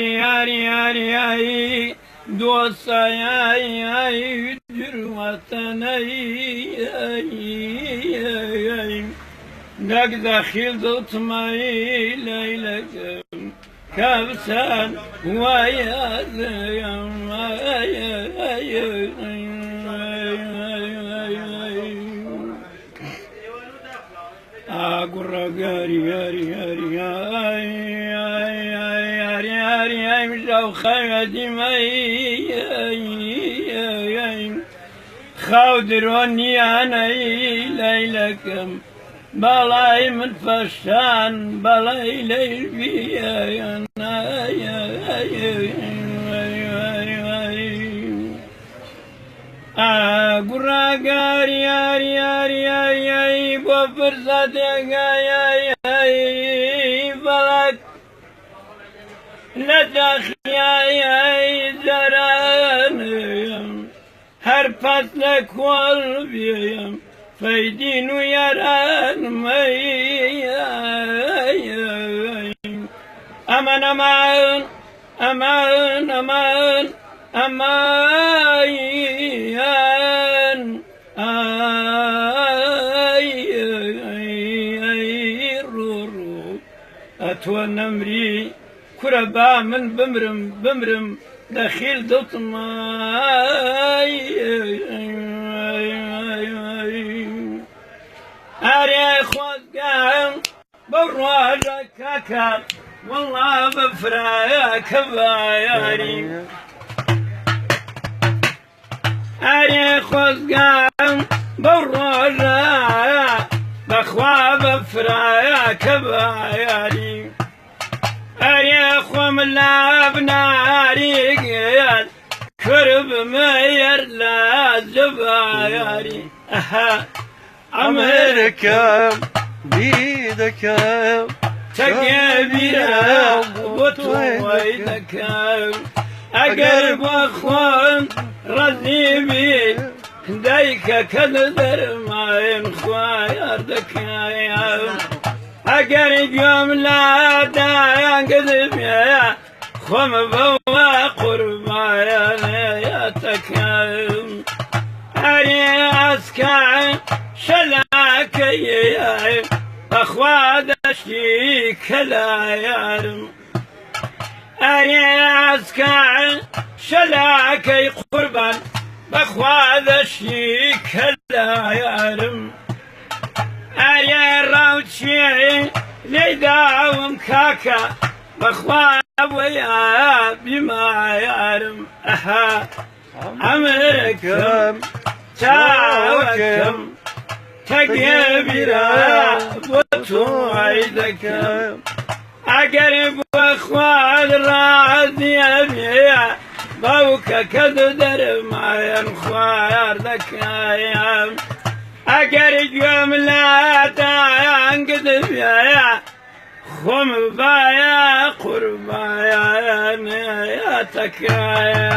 yari yari yari dosta yari cürvatan yari Dak dakhil tutmayı leylekim Kevsen vayazım Agurra gari gari gari gari مجاو خيدي مي خاودروني أنا ليلكم بلاي من فشان بلاي ليل بيا قرا قاري ياري ياري ياري بفرزات يا فلك لداخل يا زران هر فصلك والبيم فيدين يران مي أمان أمان أمان أمان أمان رورو أتوى نمري كربا من بمرم داخل دطماي أري خذقان برواجك كاكا والله بفراك باياري أري خذقان برواجك بخوا بفراك باياري أري خوم لابناري قياد كرب مير لا زباياري أمريكا بيدك تكبيرا وطويدك أقرب أخوان رزيبي دايك كدر ما ينخوايردك أقرب يوم لا داينقذب يا خم بوا قربا يا تكايم أري أسكع شلاك يا أخواد الشيك لا يارم أري أسكع شلاك قربان أخواد الشيك لا يارم أري روتشي ليداوم كاكا أخواد ويا بما يارم أمريكا تاوكم تكبيرا وتوعدك أقرب أخوان راضي أبيع بوك كدر ما ينخوار ذك أقرب يوم لا تنقذب يا خم بايا قربايا يا تكايا